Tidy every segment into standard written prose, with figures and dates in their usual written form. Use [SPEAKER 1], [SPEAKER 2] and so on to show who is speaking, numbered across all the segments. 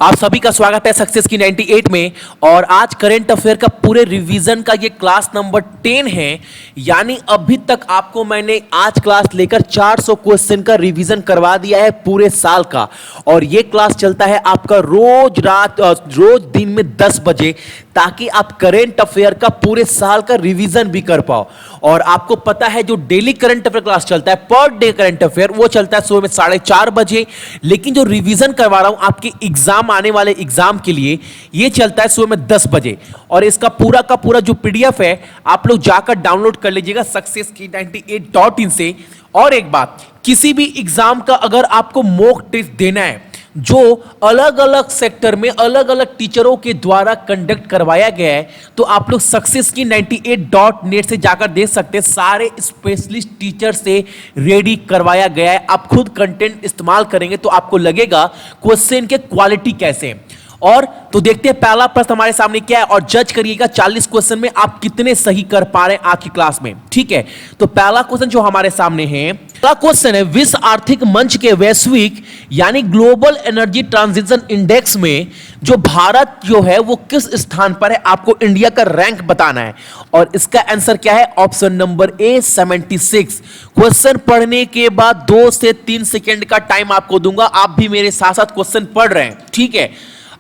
[SPEAKER 1] आप सभी का स्वागत है सक्सेस की 98 में। और आज करंट अफेयर का पूरे रिवीजन का ये क्लास नंबर 10 है। यानी अभी तक आपको मैंने आज क्लास लेकर 400 क्वेश्चन का रिवीजन करवा दिया है पूरे साल का। और ये क्लास चलता है आपका रोज दिन में 10 बजे, ताकि आप करंट अफेयर का पूरे साल का रिवीजन भी कर पाओ। और आपको पता है जो डेली करंट अफेयर क्लास चलता है, पर डे करंट अफेयर, वो चलता है सुबह में 4:30 बजे। लेकिन जो रिवीजन करवा रहा हूं आपके एग्जाम, आने वाले एग्जाम के लिए, ये चलता है सुबह में 10 बजे। और इसका पूरा का पूरा जो पीडीएफ है आप लोग जाकर डाउनलोड कर लीजिएगा successkey98.in से। और एक बात, किसी भी एग्जाम का अगर आपको मॉक टेस्ट देना है जो अलग अलग सेक्टर में अलग अलग टीचरों के द्वारा कंडक्ट करवाया गया है, तो आप लोग successkey98.net से जाकर देख सकते हैं। सारे स्पेशलिस्ट टीचर से रेडी करवाया गया है। आप खुद कंटेंट इस्तेमाल करेंगे तो आपको लगेगा क्वेश्चन के क्वालिटी कैसे है। और तो देखते हैं पहला प्रश्न हमारे सामने क्या है, और जज करिएगा 40 क्वेश्चन में आप कितने सही कर पा रहे हैं आज की क्लास में। ठीक है, तो पहला क्वेश्चन जो हमारे सामने है, पहला क्वेश्चन है, विश्व आर्थिक मंच के वैश्विक यानी ग्लोबल एनर्जी ट्रांजिशन इंडेक्स में जो भारत जो है वो किस स्थान पर है, आपको इंडिया का रैंक बताना है। और इसका आंसर क्या है, ऑप्शन नंबर ए 76। क्वेश्चन पढ़ने के बाद 2 से 3 सेकेंड का टाइम आपको दूंगा, आप भी मेरे साथ साथ क्वेश्चन पढ़ रहे हैं। ठीक है,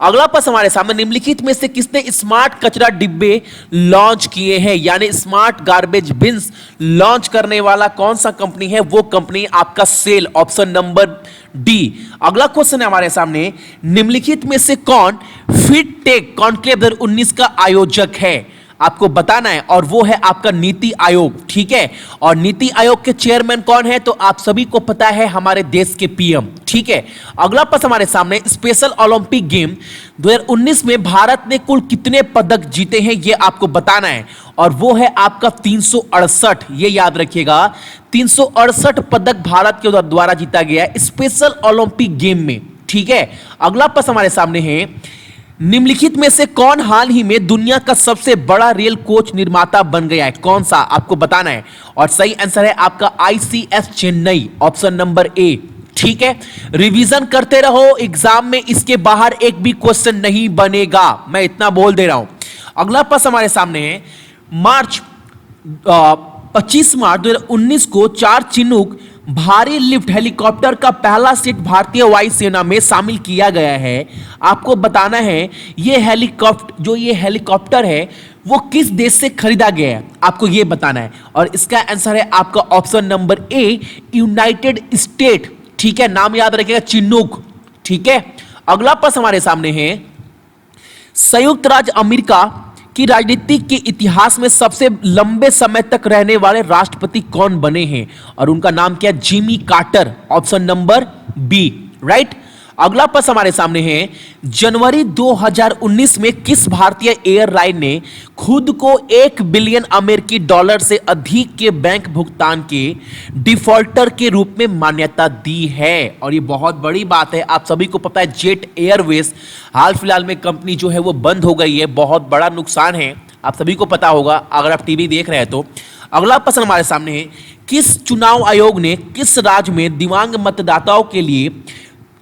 [SPEAKER 1] अगला प्रश्न हमारे सामने, निम्नलिखित में से किसने स्मार्ट कचरा डिब्बे लॉन्च किए हैं, यानी स्मार्ट गार्बेज बिन्स लॉन्च करने वाला कौन सा कंपनी है, वो कंपनी आपका सेल, ऑप्शन नंबर डी। अगला क्वेश्चन है हमारे सामने, निम्नलिखित में से कौन फिट टेक कॉन्क्लेव 2019 का आयोजक है, आपको बताना है, और वो है आपका नीति आयोग। ठीक है, और नीति आयोग के चेयरमैन कौन है, तो आप सभी को पता है, हमारे देश के पीएम। ठीक है, अगला प्रश्न हमारे सामने, स्पेशल ओलंपिक गेम 2019 में भारत ने कुल कितने पदक जीते हैं, ये आपको बताना है, और वो है आपका 368। ये याद रखिएगा, 368 पदक भारत के द्वारा जीता गया है स्पेशल ओलंपिक गेम में। ठीक है, अगला प्रश्न हमारे सामने है, निम्नलिखित में से कौन हाल ही में दुनिया का सबसे बड़ा रेल कोच निर्माता बन गया है, कौन सा, आपको बताना है। और सही आंसर है आपका ICF Chennai, option number A. ठीक है, रिवीजन करते रहो, एग्जाम में इसके बाहर एक भी क्वेश्चन नहीं बनेगा, मैं इतना बोल दे रहा हूं। अगला प्रश्न हमारे सामने है, 25 मार्च 2019 को 4 चिनूक भारी लिफ्ट हेलीकॉप्टर का पहला सेट भारतीय वायुसेना में शामिल किया गया है। आपको बताना है ये हेलीकॉप्टर है वो किस देश से खरीदा गया है, आपको ये बताना है। और इसका आंसर है आपका option number A, United state. ठीक है, नाम याद रखिएगा, चिनूक। ठीक है, अगला प्रश्न हमारे सामने है, संयुक्त राज्य अमेरिका कि राजनीति के इतिहास में सबसे लंबे समय तक रहने वाले राष्ट्रपति कौन बने हैं, और उनका नाम क्या है, Jimmy Carter, option number B. Right, अगला प्रश्न हमारे सामने है, जनवरी 2019 में किस भारतीय एयरलाइन ने खुद को 1 बिलियन अमेरिकी डॉलर से अधिक के बैंक भुगतान के डिफॉल्टर के रूप में मान्यता दी है। और ये बहुत बड़ी बात है, आप सभी को पता है, जेट एयरवेज हाल फिलहाल में कंपनी जो है वो बंद हो गई है, बहुत बड़ा नुकसान है, आप सभी को पता होगा अगर आप टीवी देख रहे हैं तो। अगला प्रश्न हमारे सामने है, किस चुनाव आयोग ने किस राज्य में दिव्यांग मतदाताओं के लिए,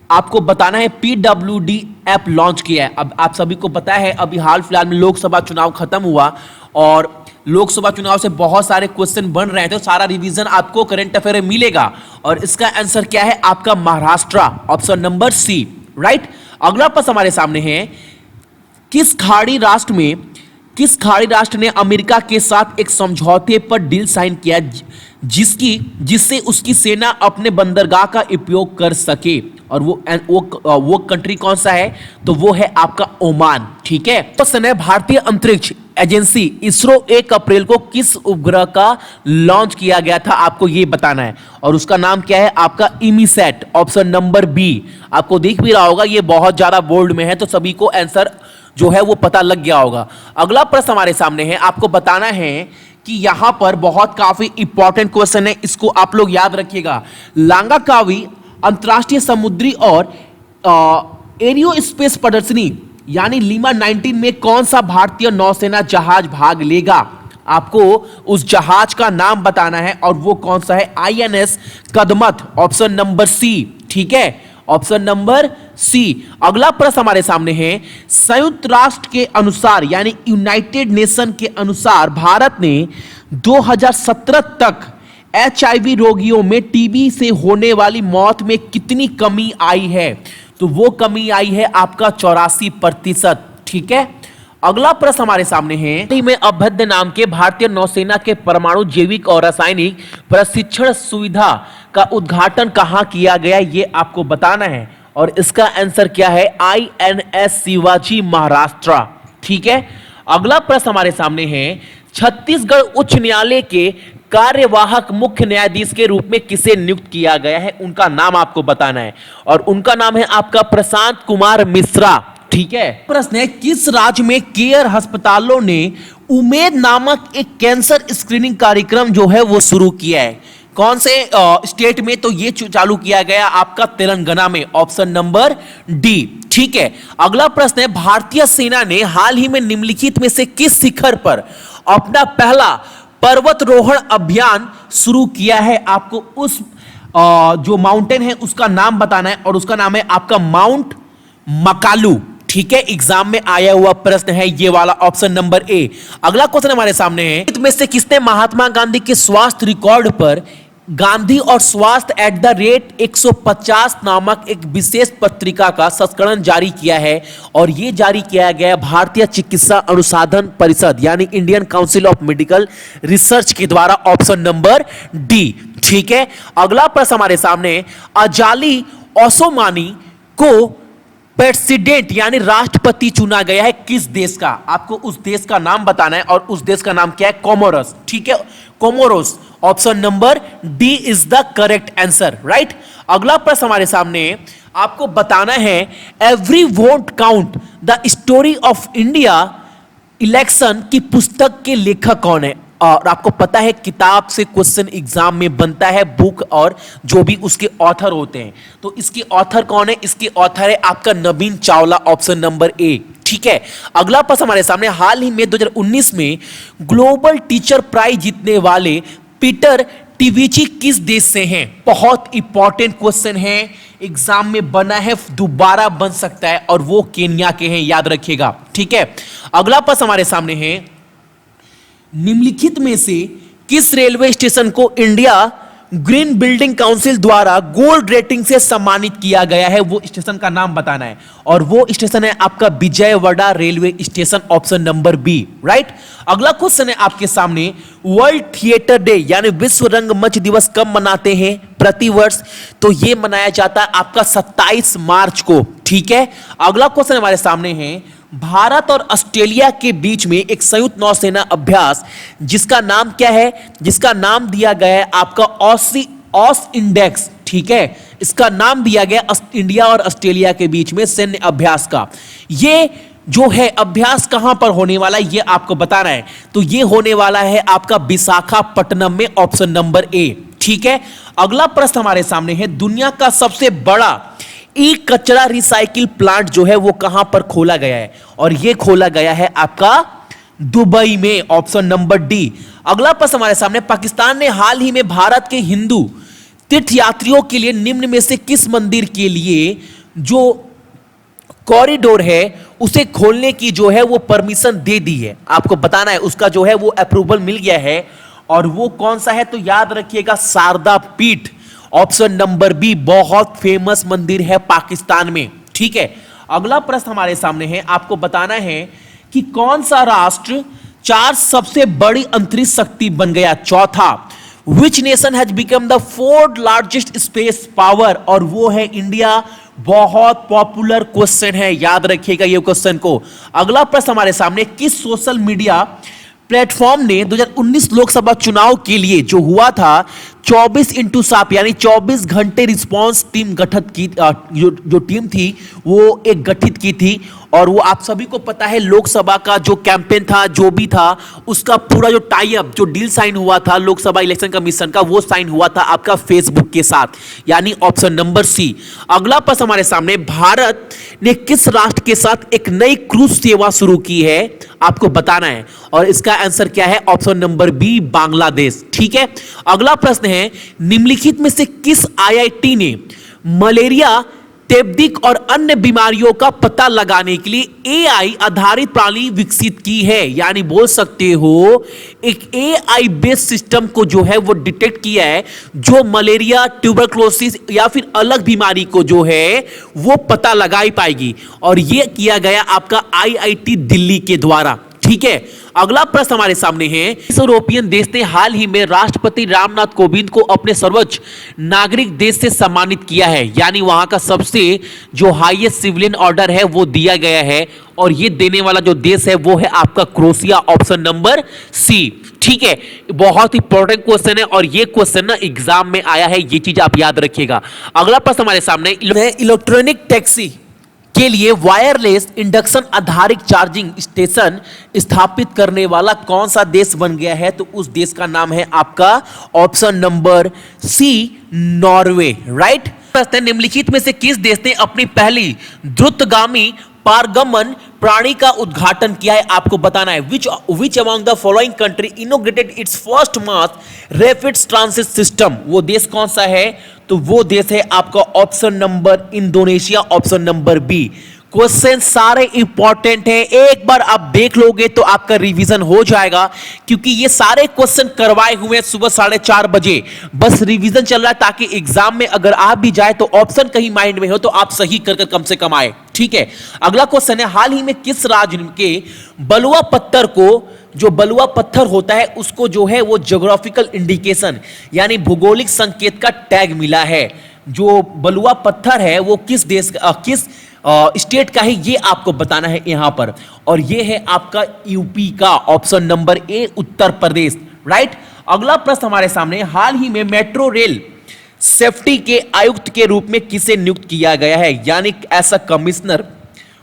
[SPEAKER 1] आपको बताना है, पीडब्ल्यूडी ऐप लॉन्च किया है। अब आप सभी को पता है, अभी हाल फिलहाल में लोकसभा चुनाव खत्म हुआ और लोकसभा चुनाव से बहुत सारे क्वेश्चन बन रहे हैं, तो सारा रिवीजन आपको करंट अफेयर में मिलेगा। और इसका आंसर क्या है, आपका Maharashtra, option number C. Right, अगला प्रश्न हमारे सामने है, किस खाड़ी राष्ट्र ने अमेरिका के साथ एक समझौते पर डील साइन किया जिससे उसकी सेना अपने बंदरगाह का उपयोग कर सके, और वो कंट्री कौन सा है, तो वो है आपका ओमान। ठीक है, तो समय भारतीय अंतरिक्ष एजेंसी इसरो 1 अप्रैल को किस उपग्रह का लॉन्च किया गया था, आपको ये बताना है, और उसका नाम क्या है, आपका इमीसैट, ऑप्शन नंबर बी। आपको दिख भी रहा होगा, ये बहुत ज्यादा बोल्ड में है, तो सभी को आंसर जो है वो पता लग गया होगा। अगला प्रश्न हमारे सामने है, आपको बताना है कि यहां पर बहुत काफी इंपॉर्टेंट क्वेश्चन है, इसको आप लोग याद रखिएगा। लांगाकावी अंतरराष्ट्रीय समुद्री और एरियो स्पेस प्रदर्शनी यानी लीमा 19 में कौन सा भारतीय नौसेना जहाज भाग लेगा, आपको उस जहाज का नाम बताना है, और वो कौन सा है, INS Kadmatt, option number C. ठीक है, ऑप्शन नंबर सी। अगला प्रश्न हमारे सामने है, संयुक्त राष्ट्र के अनुसार यानी यूनाइटेड नेशन के अनुसार भारत ने 2017 तक एचआईवी रोगियों में टीबी से होने वाली मौत में कितनी कमी आई है? तो वो कमी आई है आपका 84%। ठीक है। अगला प्रश्न हमारे सामने है, में अभ्युदय नाम के भारतीय नौसेना के परमाणु जैविक और रासायनिक प्रशिक्षण सुविधा का उद्घाटन कहां किया गया, ये आपको बताना है। और इसका आंसर क्या है? INS शिवाजी, महाराष्ट्र। ठीक है। अगला प्रश्न हमारे सामने है, छत्तीसगढ़ उच्च न्यायालय के कार्यवाहक मुख्य न्यायाधीश के रूप में किसे नियुक्त किया गया है? उनका नाम आपको बताना है और उनका नाम है आपका प्रशांत कुमार मिश्रा। ठीक है। प्रश्न है, किस राज्य में केयर अस्पतालों ने उमेद नामक एक कैंसर स्क्रीनिंग कार्यक्रम जो है वो शुरू किया है? कौन से स्टेट में? तो ये चालू किया गया आपका तेलंगाना में, ऑप्शन नंबर डी। ठीक है। अगला प्रश्न है, भारतीय सेना ने हाल ही में निम्नलिखित में से किस शिखर पर अपना पहला पर्वतारोहण अभियान शुरू किया है? आपको उस जो माउंटेन है उसका नाम बताना है और उसका नाम है आपका माउंट मकालू। ठीक है। एग्जाम में आया हुआ प्रश्न है ये वाला, ऑप्शन नंबर ए। अगला क्वेश्चन हमारे सामने है, इसमें से किसने महात्मा गांधी के स्वास्थ्य रिकॉर्ड पर गांधी और स्वास्थ्य @150 नामक एक विशेष पत्रिका का संस्करण जारी किया है? और यह जारी किया गया भारतीय चिकित्सा अनुसंधान परिषद यानी Indian council of medical research के द्वारा, ऑप्शन नंबर डी। ठीक है। अगला प्रश्न हमारे सामने, अजाली ओसोमानी को प्रेसिडेंट यानी राष्ट्रपति चुना गया है किस देश का? आपको उस देश का नाम बताना है और उस देश का नाम क्या है? कोमोरोस। ठीक है, Comoros. Option number D is the correct answer, right. अगला प्रश्न हमारे सामने, आपको बताना है every vote count the story of India election की पुस्तक के लेखक कौन है? और आपको पता है किताब से क्वेश्चन एग्जाम में बनता है, बुक और जो भी उसके ऑथर होते हैं। तो इसके ऑथर कौन है? इसके ऑथर है आपका नवीन चावला, ऑप्शन नंबर ए। ठीक है। अगला प्रश्न हमारे सामने, हाल ही में 2019 में ग्लोबल टीचर प्राइज जीतने वाले पीटर टिविची किस देश से हैं? बहुत इंपॉर्टेंट क्वेश्चन है, एग्जाम में बना है, दोबारा बन सकता है, और वो केन्या के हैं, याद रखिएगा। ठीक है। अगला प्रश्न हमारे सामने है, निम्नलिखित में से किस रेलवे स्टेशन को इंडिया ग्रीन बिल्डिंग काउंसिल द्वारा गोल्ड रेटिंग से सम्मानित किया गया है? वो स्टेशन का नाम बताना है और वो स्टेशन है आपका Vijayawada railway station, option number B, right. अगला क्वेश्चन है आपके सामने, वर्ल्ड थिएटर डे यानी विश्व रंगमंच दिवस कब मनाते हैं प्रति वर्ष? तो ये मनाया जाता है आपका 27 मार्च को। ठीक है। अगला क्वेश्चन हमारे सामने है, भारत और ऑस्ट्रेलिया के बीच में एक संयुक्त नौसेना अभ्यास जिसका नाम क्या है? जिसका नाम दिया गया है आपका ऑस इंडेक्स। ठीक है। इसका नाम दिया गया इंडिया और ऑस्ट्रेलिया के बीच में सैन्य अभ्यास का। ये जो है अभ्यास कहां पर होने वाला है ये आपको बताना है। तो ये होने वाला है आपका विशाखापट्टनम में, ऑप्शन नंबर ए। ठीक है। अगला प्रश्न हमारे सामने है, दुनिया का सबसे बड़ा ई कचरा रिसाइकिल प्लांट जो है वो कहां पर खोला गया है? और ये खोला गया है आपका दुबई में, ऑप्शन नंबर डी। अगला प्रश्न हमारे सामने, पाकिस्तान ने हाल ही में भारत के हिंदू तीर्थयात्रियों के लिए निम्न में से किस मंदिर के लिए जो कॉरिडोर है उसे खोलने की जो है वो परमिशन दे दी है? आपको बताना है, उसका जो है वो अप्रूवल मिल गया है, और वो कौन सा है? तो याद रखिएगा, शारदा पीठ, ऑप्शन नंबर बी। बहुत फेमस मंदिर है पाकिस्तान में। ठीक है। अगला प्रश्न हमारे सामने है, आपको बताना है कि कौन सा राष्ट्र 4 सबसे बड़ी अंतरिक्ष शक्ति बन गया? चौथा, which nation has become the 4th largest space power? और वो है इंडिया। बहुत पॉपुलर क्वेश्चन है, याद रखिएगा ये क्वेश्चन को। अगला प्रश्न हमारे सामने, किस सोशल मीडिया प्लेटफॉर्म ने 2019 लोकसभा चुनाव के लिए जो हुआ था 24x7 यानी 24 घंटे रिस्पांस टीम गठित की, जो टीम थी वो एक गठित की थी, और वो आप सभी को पता है लोकसभा का जो कैंपेन था, जो भी था उसका पूरा जो टाई अप, जो डील साइन हुआ था लोकसभा इलेक्शन कमीशन का, वो साइन हुआ था आपका फेसबुक के साथ, यानी ऑप्शन नंबर सी। अगला प्रश्न हमारे सामने, भारत ने किस राष्ट्र के साथ एक नई क्रूज सेवा शुरू की है? आपको बताना है, और इसका आंसर क्या है? Option number B, Bangladesh. ठीक है। अगला प्रश्न है, निम्नलिखित में से किस आईआईटी ने मलेरिया तपेदिक और अन्य बीमारियों का पता लगाने के लिए एआई आधारित प्रणाली विकसित की है। यानी बोल सकते हो एक एआई बेस्ड सिस्टम को जो है वो डिटेक्ट किया है, जो मलेरिया, ट्यूबरक्लोसिस या फिर अलग बीमारी को जो है वो पता लगा ही पाएगी। और ये किया गया आपका आईआईटी दिल्ली के द्वारा। ठीक है, अगला प्रश्न हमारे सामने है, इस यूरोपियन देश ने हाल ही में राष्ट्रपति रामनाथ कोविंद को अपने सर्वोच्च नागरिक देश से सम्मानित किया है। यानी वहां का सबसे जो हाईएस्ट सिविलियन ऑर्डर है वो दिया गया है, और ये देने वाला जो देश है वो है आपका क्रोएशिया, ऑप्शन नंबर सी। ठीक है, बहुत इंपॉर्टेंट क्वेश्चन है और ये क्वेश्चन ना एग्जाम में आया है, ये चीज आप याद रखिएगा। अगला प्रश्न हमारे सामने, इलेक्ट्रॉनिक टैक्सी के लिए वायरलेस इंडक्शन आधारित चार्जिंग स्टेशन स्थापित करने वाला कौन सा देश बन गया है? तो उस देश का नाम है आपका option number C, Norway. Right. निम्नलिखित में से किस देश ने अपनी पहली द्रुतगामी पारगमन प्राणी का उद्घाटन किया है? आपको बताना है। Which among the following country inaugurated it's first mass rapid transit system? वो देश कौन सा है? तो वो देश है आपका option number Indonesia, option number B. Question सारे इंपॉर्टेंट हैं, एक बार आप देख लोगे तो आपका रिवीजन हो जाएगा, क्योंकि ये सारे क्वेश्चन करवाए हुए हैं सुबह 4:30 बजे। बस रिवीजन चल रहा है ताकि एग्जाम में अगर आप भी जाए तो ऑप्शन कहीं माइंड में हो तो आप सही करके कम से कम आए। ठीक है, अगला क्वेश्चन है, हाल ही में किस राज्य के बलुआ पत्थर को, जो बलुआ पत्थर होता है उसको जो है वो ज्योग्राफिकल इंडिकेशन यानी भूगोलिक संकेत का टैग मिला है? जो बलुआ पत्थर है वो किस देश किस स्टेट का है, ये आपको बताना है यहां पर। और ये है आपका यूपी का, option number A, Uttar Pradesh. Right. अगला प्रश्न हमारे सामने, हाल ही में मेट्रो रेल सेफ्टी के आयुक्त के रूप में किसे नियुक्त किया गया है? यानी ऐसा कमिश्नर,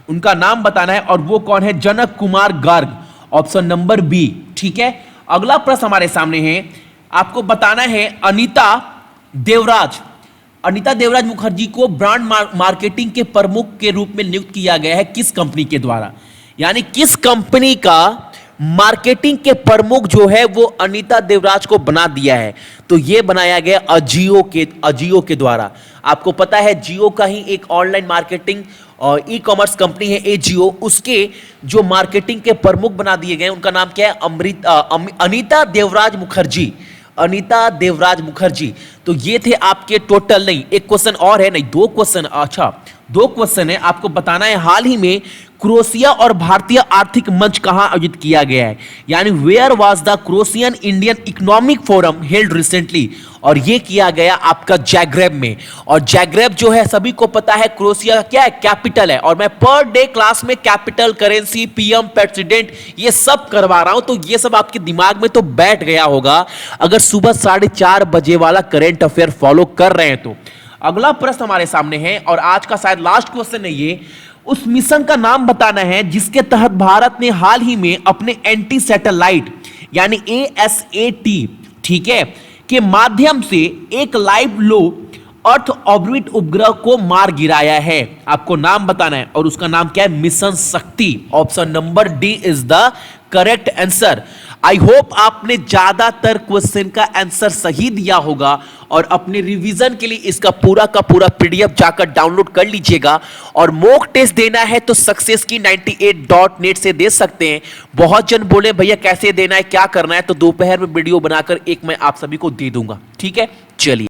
[SPEAKER 1] उनका नाम बताना है, और वो कौन है? Janak Kumar Garg, option number B. ठीक है, अगला प्रश्न हमारे सामने है, आपको बताना है अनीता देवराज मुखर्जी को ब्रांड मार्केटिंग के प्रमुख के रूप में नियुक्त किया गया है किस कंपनी के द्वारा? यानी किस कंपनी का मार्केटिंग के प्रमुख जो है वो अनीता देवराज को बना दिया है? तो ये बनाया गया अजियो के द्वारा। आपको पता है जियो का ही एक ऑनलाइन मार्केटिंग और ई कॉमर्स कंपनी है एजियो, उसके जो मार्केटिंग के प्रमुख बना दिए गए उनका नाम क्या है? अनीता देवराज मुखर्जी, अनीता देवराज मुखर्जी। तो ये थे आपके टोटल, नहीं एक क्वेश्चन और है, नहीं दो क्वेश्चन, अच्छा दो क्वेश्चन है। आपको बताना है हाल ही में क्रोएशिया और भारतीय आर्थिक मंच कहां आयोजित किया गया है? यानी where was the Croatian Indian economic forum held recently? और ये किया गया आपका जैग्रेब में। और जैग्रेब जो है सभी को पता है क्रोएशिया का क्या है? कैपिटल है। और मैं पर डे क्लास में कैपिटल, करेंसी, पीएम, प्रेसिडेंट ये सब करवा रहा हूं, तो ये सब आपके दिमाग में तो बैठ गया होगा अगर सुबह 4:30 बजे वाला करेंट अफेयर फॉलो कर रहे हैं तो। अगला प्रश्न हमारे सामने है और आज का शायद लास्ट क्वेश्चन है ये, उस मिशन का नाम बताना है जिसके तहत भारत ने हाल ही में अपने एंटी सैटेलाइट यानी ASAT, ठीक है, के माध्यम से एक लाइव लो अर्थ ऑर्बिट उपग्रह को मार गिराया है। आपको नाम बताना है और उसका नाम क्या है? मिशन शक्ति, option number D is the correct answer. I hope आपने ज्यादातर क्वेश्चन का आंसर सही दिया होगा और अपने रिवीजन के लिए इसका पूरा का पूरा PDF जाकर डाउनलोड कर लीजिएगा। और मॉक टेस्ट देना है तो सक्सेस की 98.net से दे सकते हैं। बहुत जन बोले भैया कैसे देना है, क्या करना है, तो दोपहर में वीडियो बनाकर एक मैं आप सभी को दे दूंगा। ठीक है, चलिए।